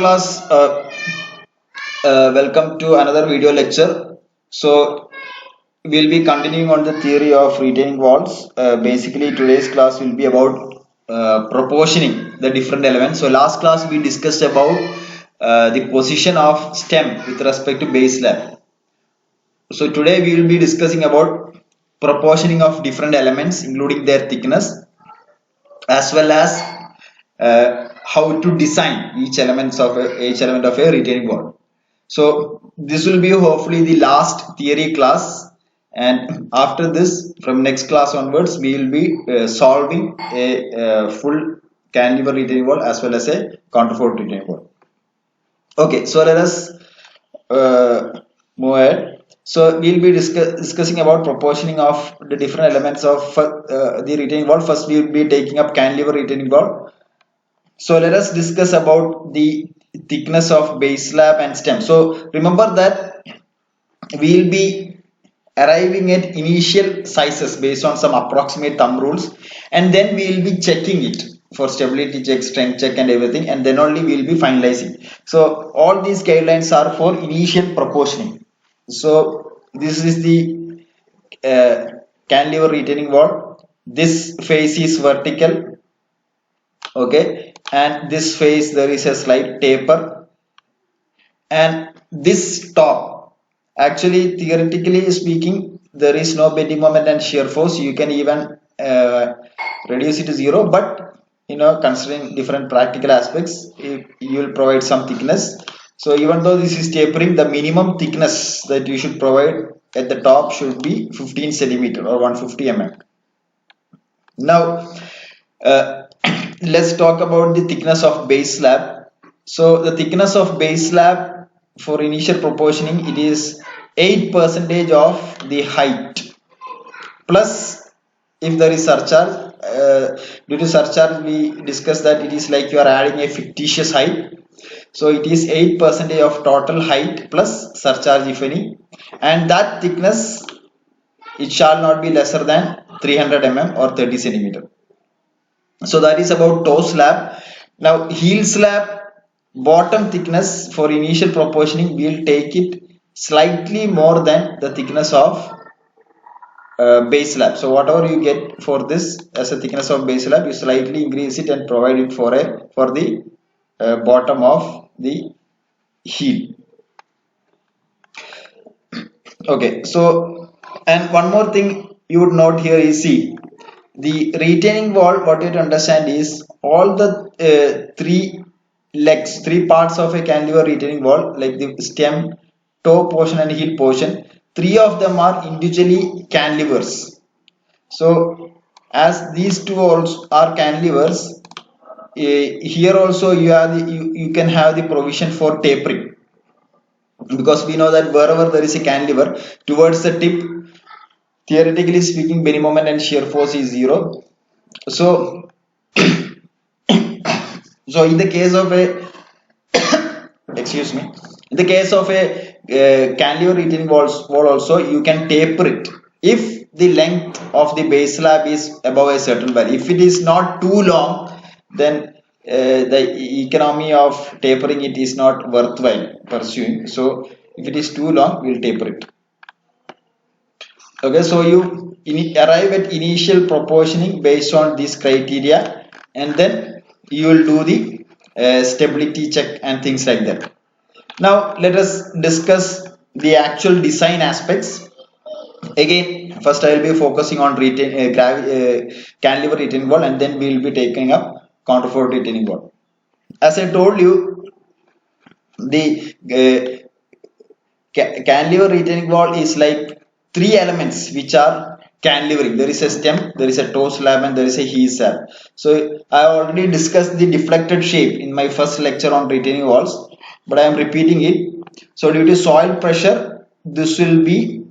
class, welcome to another video lecture. So we'll be continuing on the theory of retaining walls. Basically today's class will be about proportioning the different elements. So last class we discussed about the position of stem with respect to base slab. So today we will be discussing about proportioning of different elements including their thickness as well as how to design each element of a retaining wall. So this will be hopefully the last theory class, and after this, from next class onwards, we will be solving a full cantilever retaining wall as well as a counterfort retaining wall. Okay, so let us move ahead. So we'll be discussing about proportioning of the different elements of the retaining wall. First, we will be taking up cantilever retaining wall. So let us discuss about the thickness of base slab and stem. So remember that we will be arriving at initial sizes based on some approximate thumb rules, and then we will be checking it for stability check, strength check and everything, and then only we will be finalizing. So all these guidelines are for initial proportioning. So this is the cantilever retaining wall. This face is vertical, okay, and this face there is a slight taper, and this top, actually theoretically speaking, there is no bending moment and shear force. You can even reduce it to zero, but considering different practical aspects, you will provide some thickness. So even though this is tapering, the minimum thickness that you should provide at the top should be 15 centimeter or 150 mm. Now let's talk about the thickness of base slab. So the thickness of base slab for initial proportioning, it is 8% of the height, plus if there is surcharge. Due to surcharge, we discussed that it is like you are adding a fictitious height. So it is 8% of total height plus surcharge if any, and that thickness, it shall not be lesser than 300 mm or 30 centimeter. So that is about toe slab. Now heel slab bottom thickness for initial proportioning, we will take it slightly more than the thickness of base slab. So whatever you get for this as a thickness of base slab, you slightly increase it and provide it for the bottom of the heel. Okay, so and one more thing you would note here is, see, the retaining wall, what you have to understand is all the three parts of a cantilever retaining wall, like the stem, toe portion and heel portion, three of them are individually cantilevers. So as these two also are cantilevers, here also you can have the provision for tapering, because we know that wherever there is a cantilever towards the tip, theoretically speaking, bending moment and shear force is zero. So so in the case of a excuse me, in the case of a cantilever retaining wall also, you can taper it if the length of the base slab is above a certain value. If it is not too long, then the economy of tapering it is not worthwhile pursuing. So if it is too long, we will taper it. Okay, so you arrive at initial proportioning based on this criteria, and then you will do the stability check and things like that. Now let us discuss the actual design aspects. Again, first I will be focusing on cantilever retaining wall, and then we will be taking up counterfort retaining wall. As I told you, the cantilever retaining wall is like three elements which are cantilevering. There is a stem, there is a toe slab, and there is a heel slab. So I already discussed the deflected shape in my first lecture on retaining walls, but I am repeating it. So due to soil pressure, this will be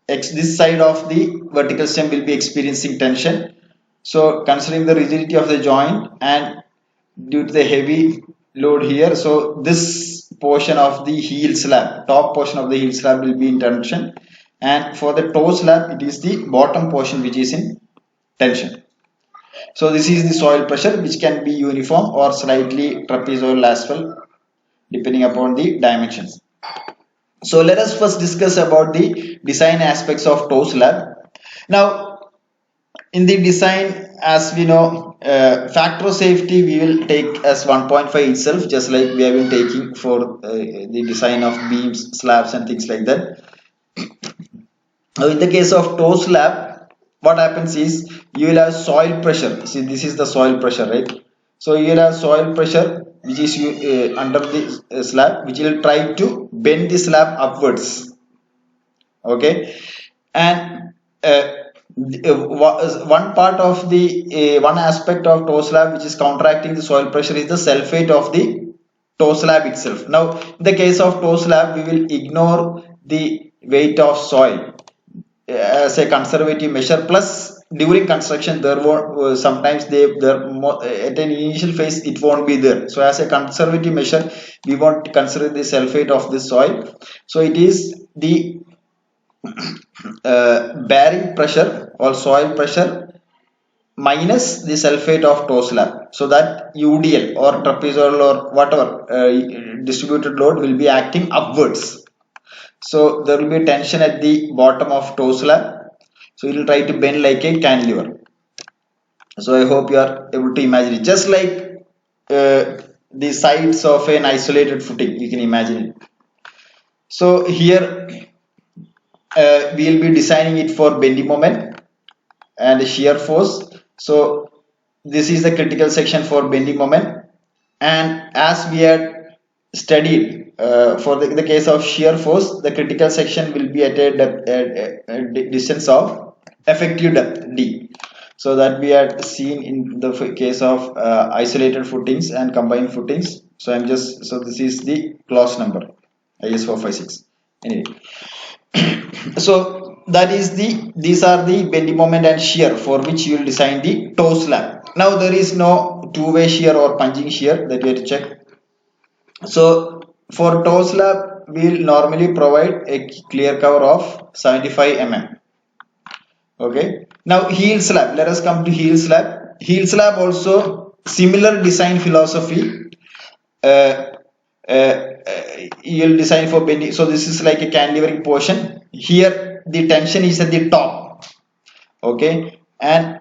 this side of the vertical stem will be experiencing tension. So considering the rigidity of the joint and due to the heavy load here, so this portion of the heel slab, top portion of the heel slab will be in tension, and for the toe slab it is the bottom portion which is in tension. So this is the soil pressure, which can be uniform or slightly trapezoidal as well. depending upon the dimensions. So let us first discuss about the design aspects of toe slab. Now, in the design, as we know, factor of safety we will take as 1.5 itself, just like we have been taking for the design of beams, slabs and things like that. Now in the case of toe slab, what happens is you will have soil pressure. See, this is the soil pressure, right? So you will have soil pressure which is under the slab, which will try to bend the slab upwards. Okay, and one part of the one aspect of toe slab which is counteracting the soil pressure is the sulfate of the toe slab itself. Now, in the case of toe slab, we will ignore the weight of soil as a conservative measure. Plus, during construction, there won't sometimes at an initial phase it won't be there. So, as a conservative measure, we won't consider the sulfate of the soil. So, it is the bearing pressure or soil pressure minus the sulfate of toe slab, so that UDL or trapezoidal or whatever distributed load will be acting upwards. So there will be tension at the bottom of toe slab, so it will try to bend like a cantilever. So I hope you are able to imagine it, just like the sides of an isolated footing, you can imagine it. So here we will be designing it for bending moment and shear force. So this is the critical section for bending moment, and as we had studied for the case of shear force, the critical section will be at a distance of effective depth D. So that we had seen in the case of isolated footings and combined footings. So this is the clause number IS 456. Anyway, so that is these are the bending moment and shear for which you will design the toe slab. Now there is no two-way shear or punching shear that you have to check. So for toe slab we will normally provide a clear cover of 75 mm. Okay. Now heel slab, let us come to heel slab. Heel slab also similar design philosophy. You'll design for bending. So this is like a cantilevering portion. Here the tension is at the top. Okay, and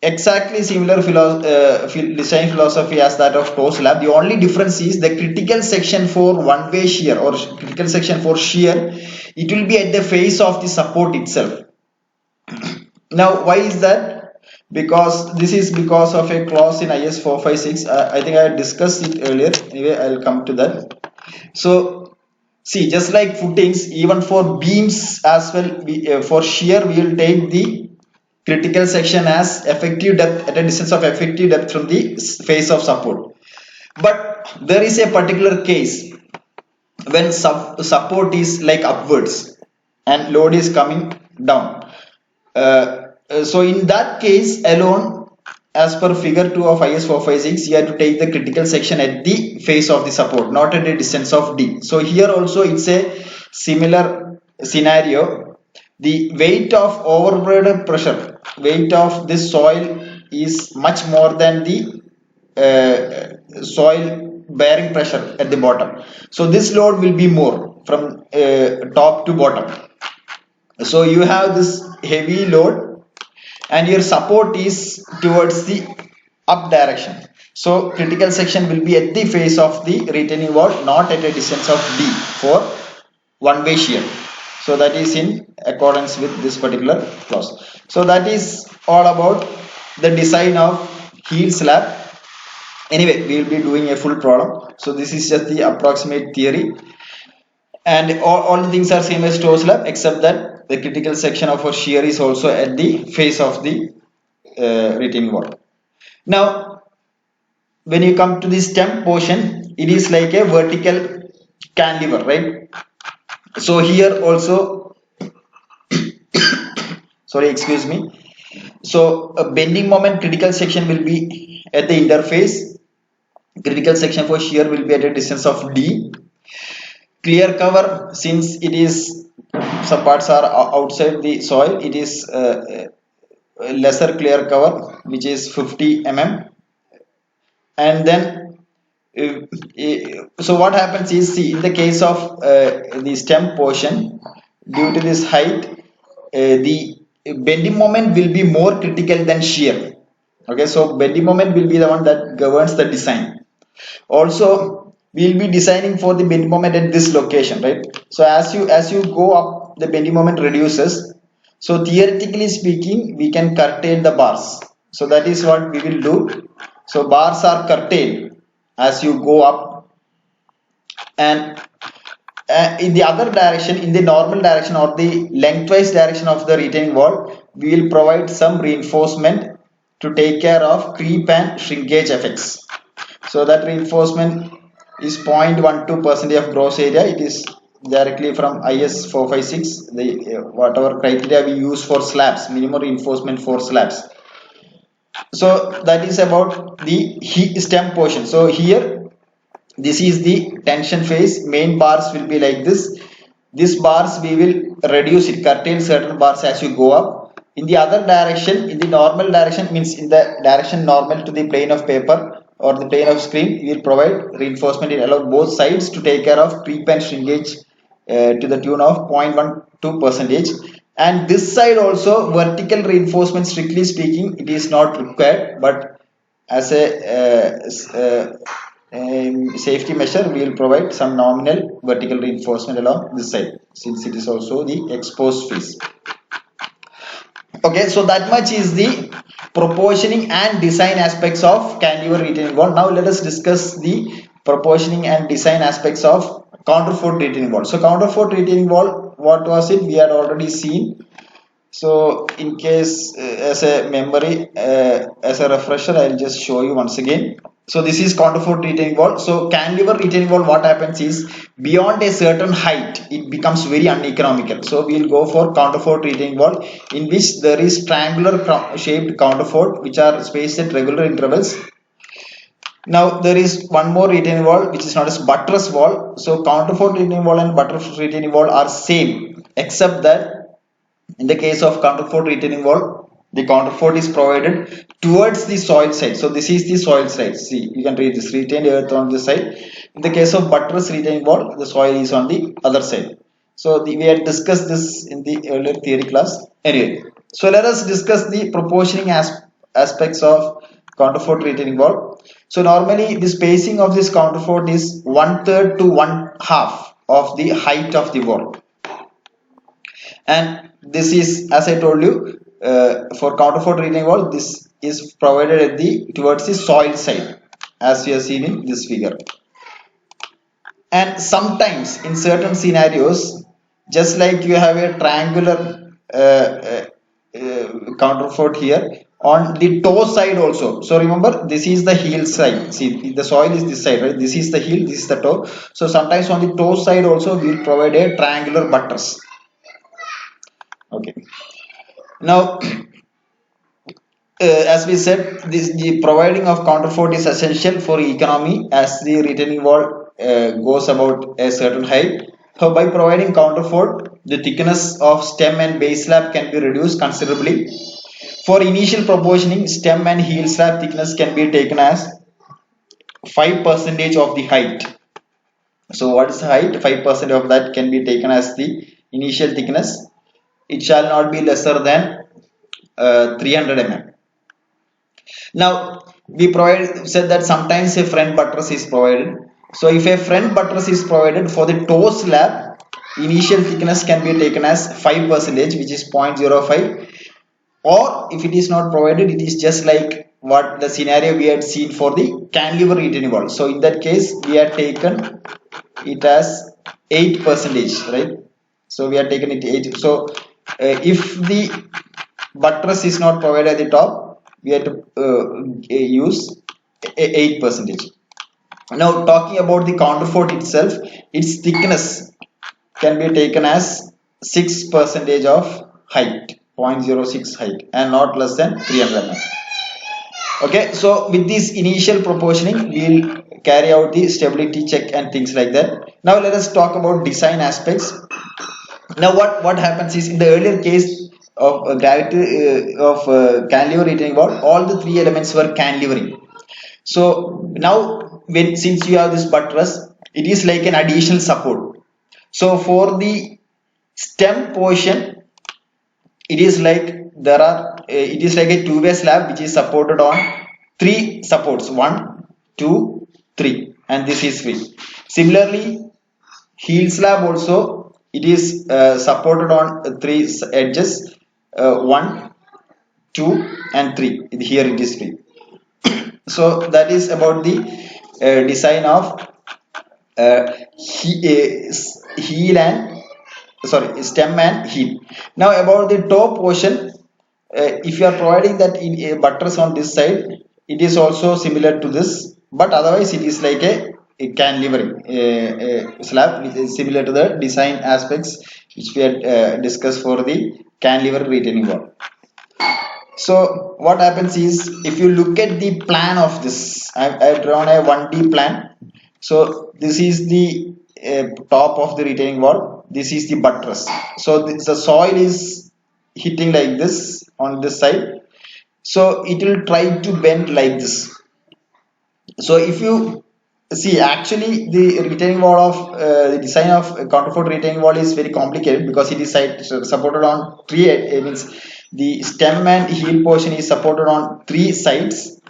exactly similar design philosophy as that of toe slab. The only difference is the critical section for one-way shear or critical section for shear, it will be at the face of the support itself. Now why is that? Because this is because of a clause in IS 456. I think I discussed it earlier. Anyway, I'll come to that. So see, just like footings, even for beams as well, for shear we will take the critical section as effective depth at a distance of effective depth from the face of support. But there is a particular case when support is like upwards and load is coming down. So in that case alone, as per figure 2 of IS 456, you have to take the critical section at the face of the support, not at a distance of D. So here also it's a similar scenario. The weight of overburden pressure, weight of this soil is much more than the soil bearing pressure at the bottom. So this load will be more from top to bottom. So you have this heavy load and your support is towards the up direction. So critical section will be at the face of the retaining wall, not at a distance of D for one-way shear. So that is in accordance with this particular clause. So that is all about the design of heel slab. Anyway, we will be doing a full problem. So this is just the approximate theory. And all the things are same as toe slab, except that the critical section of our shear is also at the face of the retaining wall. Now, when you come to the stem portion, it is like a vertical cantilever, right? So here also, sorry, excuse me. So a bending moment critical section will be at the interface. Critical section for shear will be at a distance of D. Clear cover, since it is some parts are outside the soil, it is lesser clear cover, which is 50 mm, and then So what happens is, see, in the case of the stem portion, due to this height, the bending moment will be more critical than shear. Okay, so bending moment will be the one that governs the design. Also, we'll be designing for the bending moment at this location, right? So as you go up, the bending moment reduces. So theoretically speaking, we can curtail the bars. So that is what we will do. So bars are curtailed as you go up, and in the other direction, in the normal direction or the lengthwise direction of the retaining wall, we will provide some reinforcement to take care of creep and shrinkage effects. So that reinforcement is 0.12 percent of gross area. It is directly from IS 456, the whatever criteria we use for slabs, minimum reinforcement for slabs. So that is about the stem portion. So here, this is the tension phase. Main bars will be like this bars we will reduce it, curtail certain bars as you go up. In the other direction, in the normal direction, means in the direction normal to the plane of paper or the plane of screen, we will provide reinforcement along both sides to take care of creep and shrinkage to the tune of 0.12 percentage. And this side also, vertical reinforcement, strictly speaking, it is not required, but as a safety measure, we will provide some nominal vertical reinforcement along this side, since it is also the exposed face. Okay, so that much is the proportioning and design aspects of cantilever retaining wall. Now let us discuss the proportioning and design aspects of counterfort retaining wall. So counterfort retaining wall, what was it? We had already seen. So in case as a memory, as a refresher, I'll just show you once again. So this is counterfort retaining wall. So cantilever retaining wall, what happens is, beyond a certain height, it becomes very uneconomical. So we'll go for counterfort retaining wall, in which there is triangular shaped counterfort which are spaced at regular intervals. Now there is one more retaining wall which is known as buttress wall. So counterfort retaining wall and buttress retaining wall are same, except that in the case of counterfort retaining wall, the counterfort is provided towards the soil side. So this is the soil side. See, you can read this: retained earth on this side. In the case of buttress retaining wall, the soil is on the other side. So we had discussed this in the earlier theory class. Anyway, so let us discuss the proportioning aspects of counterfort retaining wall. So normally the spacing of this counterfort is 1/3 to 1/2 of the height of the wall. And this is, as I told you, for counterfort retaining wall, this is provided at the towards the soil side, as you have seen in this figure. And sometimes in certain scenarios, just like you have a triangular counterfort here, on the toe side also. So remember, this is the heel side. See, the soil is this side, right? This is the heel, this is the toe. So sometimes on the toe side also, we will provide a triangular buttress. Okay. Now, as we said, the providing of counterfort is essential for economy, as the retaining wall goes about a certain height. So by providing counterfort, the thickness of stem and base slab can be reduced considerably. For initial proportioning, stem and heel slab thickness can be taken as 5% of the height. So what is the height? 5% of that can be taken as the initial thickness. It shall not be lesser than 300 mm. Now we said that sometimes a front buttress is provided. So if a front buttress is provided for the toe slab, initial thickness can be taken as 5%, which is 0.05. Or if it is not provided, it is just like what the scenario we had seen for the cantilever retaining wall. So in that case, we had taken it as 8%, right? So we had taken it 8. So if the buttress is not provided at the top, we have to use 8%. Now talking about the counterfort itself, its thickness can be taken as 6% of height, 0.06 height, and not less than 300 mm. Okay, so with this initial proportioning, we will carry out the stability check and things like that. Now let us talk about design aspects. Now what happens is, in the earlier case of cantilever retaining wall, all the three elements were cantilevering. So now when since you have this buttress, it is like an additional support. So for the stem portion, it is like it is like a two-way slab which is supported on three supports, one, two, three, and this is free. Similarly, heel slab also, it is supported on three edges, one, two, and three. Here it is free. So that is about the design of heel and sorry, stem and heel. Now about the top portion, if you are providing that in a buttress on this side, it is also similar to this, but otherwise it is like a cantilevering slab, which is similar to the design aspects which we had discussed for the cantilever retaining wall. So what happens is, if you look at the plan of this, I've drawn a 1D plan. So this is the top of the retaining wall. This is the buttress. So the soil is hitting like this on this side. So it will try to bend like this. So if you see, actually the retaining wall of the design of a counterfort retaining wall is very complicated, because it is supported on three, means the stem and heel portion is supported on three sides.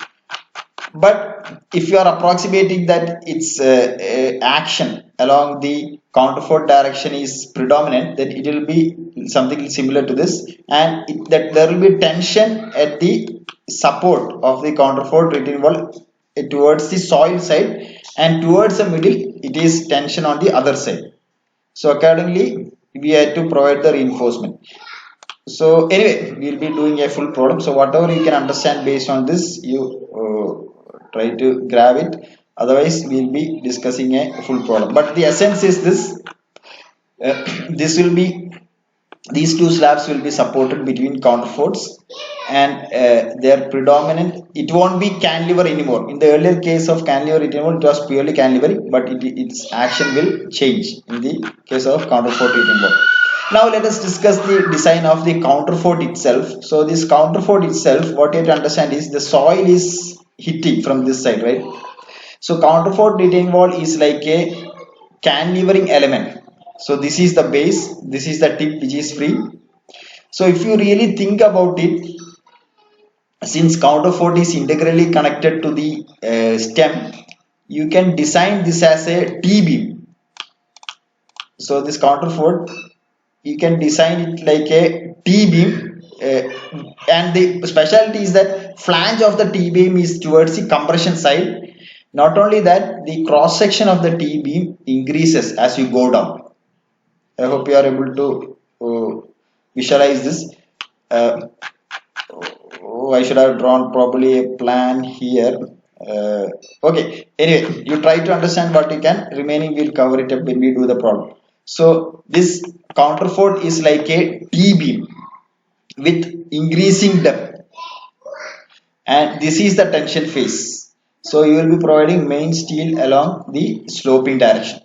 But if you are approximating that its action along the counterfort direction is predominant, then it will be something similar to this, and that there will be tension at the support of the counterfort retaining wall towards the soil side, and towards the middle it is tension on the other side. So accordingly we have to provide the reinforcement. So anyway, we'll be doing a full problem. So whatever you can understand based on this, you try to grab it. Otherwise, we'll be discussing a full problem. But the essence is this: this will be these two slabs will be supported between counterforts, and their predominant. It won't be cantilever anymore. In the earlier case of cantilever, it was purely cantilevering, but its action will change in the case of counterfort retaining wall. Now let us discuss the design of the counterfort itself. So this counterfort itself, what you have to understand is the soil is hitting from this side, right? So counterfort retaining wall is like a cantilevering element. So this is the base, this is the tip which is free. So if you really think about it, since counterfort is integrally connected to the stem, you can design this as a T-beam. So this counterfort, you can design it like a T-beam, and the specialty is that flange of the T-beam is towards the compression side. Not only that, the cross section of the T-beam increases as you go down. I hope you are able to visualize this. I should have drawn probably a plan here. Okay, anyway, you try to understand what you can. Remaining we'll cover it up when we do the problem. So this counterfort is like a T-beam with increasing depth, and this is the tension phase. So you will be providing main steel along the sloping direction.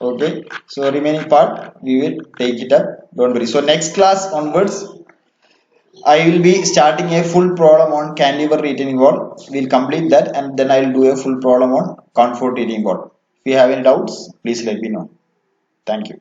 Okay, so remaining part we will take it up, don't worry. So next class onwards, I will be starting a full problem on cantilever retaining wall. We'll complete that, and then I will do a full problem on counterfort retaining wall. If you have any doubts, please let me know. Thank you.